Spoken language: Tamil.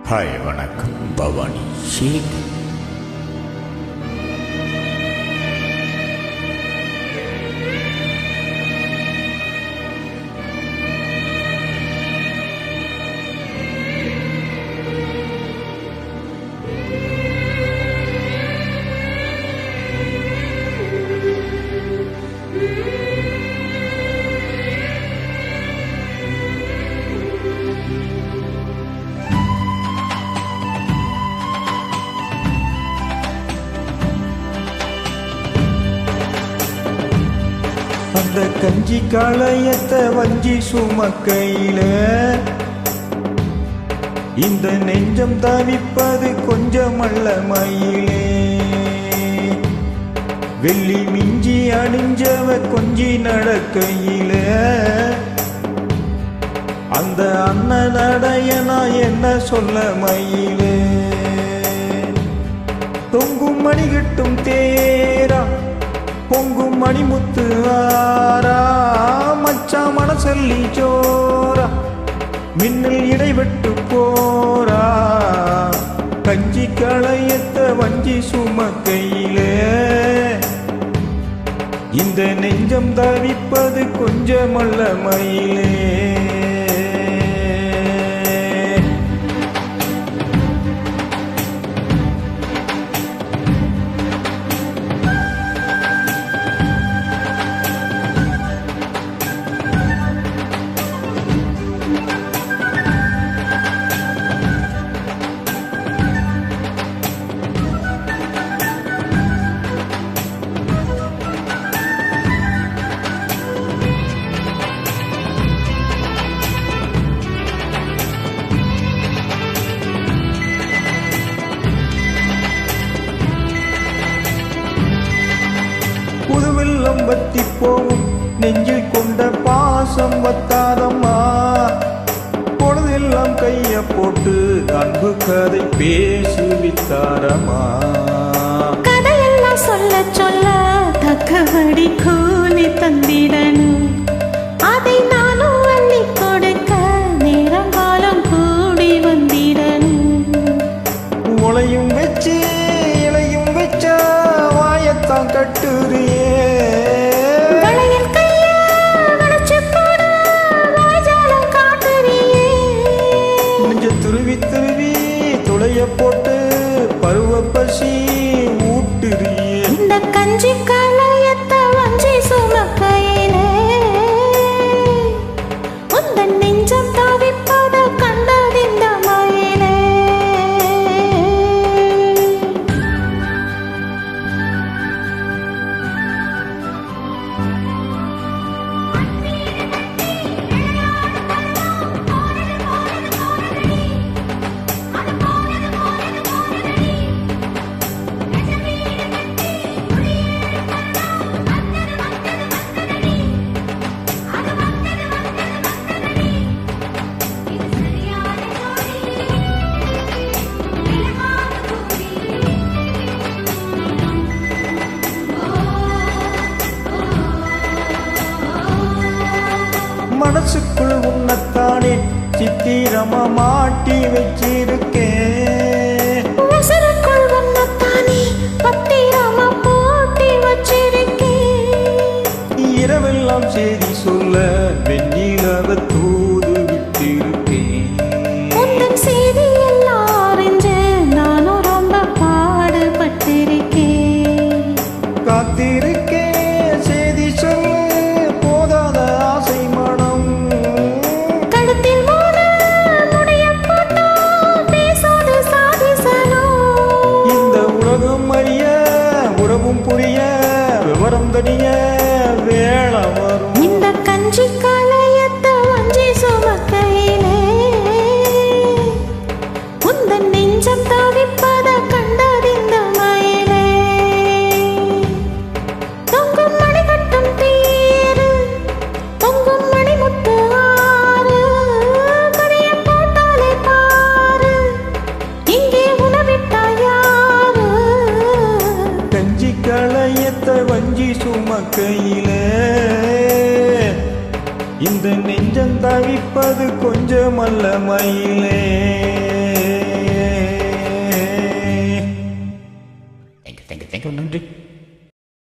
ஹாய் வணக்கம் பவானி ஷேக். அந்த கஞ்சி காளையத்தை வஞ்சி சுமக்கையில இந்த நெஞ்சம் தவிப்பது கொஞ்சமல்ல மயிலே. வெள்ளி மிஞ்சி அணிஞ்சவ கொஞ்சி நடக்கையில அந்த அண்ணன் நடைய நான் என்ன சொல்ல மயிலே. தொங்கும் மணிகட்டும் தேரா பொங்கும் மணிமுத்து ஆரா மச்சா மனசல்லி சோரா மின்னல் இடைவெட்டு போரா. கஞ்சி களையத்த வஞ்சி சுமக்கையிலே இந்த நெஞ்சம் தவிப்பது கொஞ்சமல்ல மயிலே. புதுவெல்லம் வத்தி போகும் நெஞ்சில் கொண்ட பாசம் வத்தாதம்மா. பொழுதெல்லாம் கைய போட்டு அன்பு கதை பேசி வித்தாரம்மா. கதையெல்லாம் சொல்ல சொல்ல தக்கபடி கூலி தந்திடணும். அதை நானும் அள்ளி கொடுக்க நேரம் காலம் கூடி வந்திடணும். உலையும் வச்சு இலையும் வச்சா வாயத்தான் கட்டுறியே. துருவி துருவி துளைய போட்டு பருவ பசி ஊட்டுறியே. இந்த கஞ்சி களையத்தை வஞ்சி சுமக்கையிலே உந்தன் நெஞ்சம் தவிப்பத கண்டதிந்த மயிலே. மனசுக்குள் உன்னத்தானே சித்திரமா மாட்டி வச்சிருக்கேன். உசுருக்குள் உன்னத்தானே பத்திரமா போட்டி வச்சிருக்கேன். இரவெல்லாம் செய்தி சொல்ல வெண்ணிலவ தூது விட்டிருக்கேன். உந்தன் செய்தி எல்லாம் அறிஞ்சு நானும் ரொம்ப பாடுபட்டிருக்கேன். காத்திருக்கேன் செய்தி சொல்ல போதாத ஆசை மனம். கழுத்தில் மூட முடிய போட்டா பேசாத சாதிசனம். இந்த உலகம் அறிய உறவும் புரிய விவரம் தனிய வேளை வரும். இந்த கஞ்சி களையத்தை வஞ்சி சுமக்கையிலே உந்தன் நெஞ்சம் தவிப்பத கண்டதிந்த மயிலே. தொங்கும் மணிகட்டும் தேரு பொங்கும் மணிமுத்து ஆறு மணிய போட்டாலே பாரு இங்கே உணவிட்டா யாரு. கஞ்சி களையத்தை வஞ்சி சுமக்கையிலே இந்த இந்த இந்த நெஞ்சம் தவிப்பது கொஞ்சமல்ல மயிலே. தேங்க்யூ நன்றி.